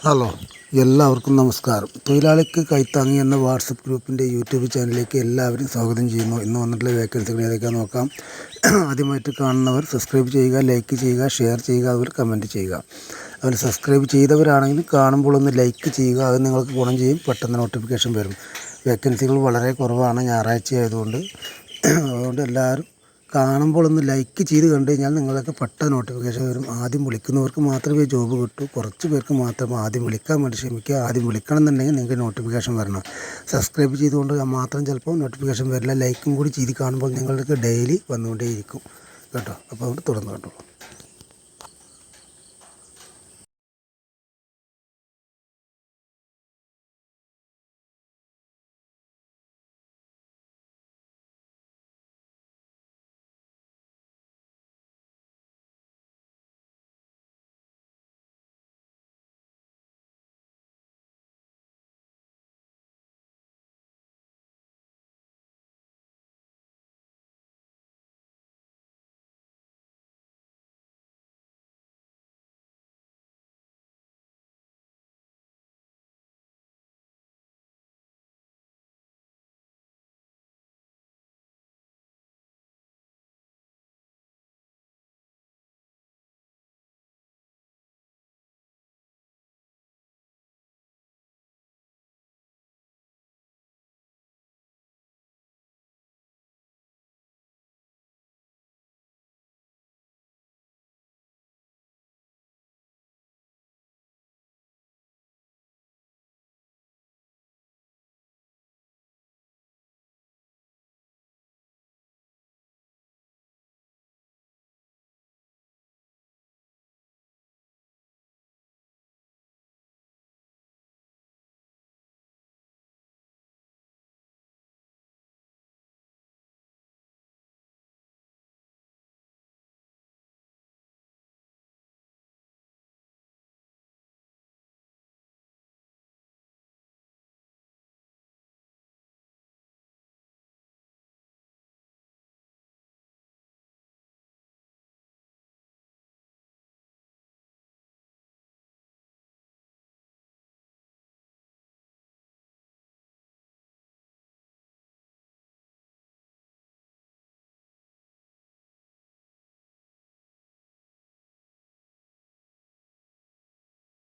Hello, എല്ലാവർക്കും നമസ്കാരം. തൊഴിലാളിക്ക് കൈത്താങ്ങി എന്ന വാട്സപ്പ് ഗ്രൂപ്പിൻ്റെ യൂട്യൂബ് ചാനലിലേക്ക് എല്ലാവരും സ്വാഗതം ചെയ്യുന്നു. ഇന്ന് വന്നിട്ടുള്ള വേക്കൻസികൾ ഏതൊക്കെയാണെന്ന് നോക്കാം. ആദ്യമായിട്ട് കാണുന്നവർ സബ്സ്ക്രൈബ് ചെയ്യുക, ലൈക്ക് ചെയ്യുക, ഷെയർ ചെയ്യുക, അതുപോലെ കമൻറ്റ് ചെയ്യുക. അതുപോലെ സബ്സ്ക്രൈബ് ചെയ്തവരാണെങ്കിൽ കാണുമ്പോൾ ഒന്ന് ലൈക്ക് ചെയ്യുക, അത് നിങ്ങൾക്ക് ഗുണം ചെയ്യും. പെട്ടെന്ന് നോട്ടിഫിക്കേഷൻ വരും. വേക്കൻസികൾ വളരെ കുറവാണ്, ഞായറാഴ്ച ആയതുകൊണ്ട്. അതുകൊണ്ട് എല്ലാവരും കാണുമ്പോൾ ഒന്ന് ലൈക്ക് ചെയ്ത് കണ്ടു കഴിഞ്ഞാൽ നിങ്ങൾക്ക് പെട്ടെന്ന് നോട്ടിഫിക്കേഷൻ വരും. ആദ്യം വിളിക്കുന്നവർക്ക് മാത്രമേ ജോബ് കിട്ടൂ. കുറച്ച് പേർക്ക് മാത്രം ആദ്യം വിളിക്കാൻ വേണ്ടി ശ്രമിക്കുക. ആദ്യം വിളിക്കണം എന്നുണ്ടെങ്കിൽ നിങ്ങൾക്ക് നോട്ടിഫിക്കേഷൻ വരണം. സബ്സ്ക്രൈബ് ചെയ്തുകൊണ്ട് മാത്രം ചിലപ്പോൾ നോട്ടിഫിക്കേഷൻ വരില്ല. ലൈക്കും കൂടി ചെയ്ത് കാണുമ്പോൾ നിങ്ങൾക്ക് ഡെയിലി വന്നുകൊണ്ടേയിരിക്കും കേട്ടോ. അപ്പോൾ അവിടെ തുറന്നു കേട്ടോ.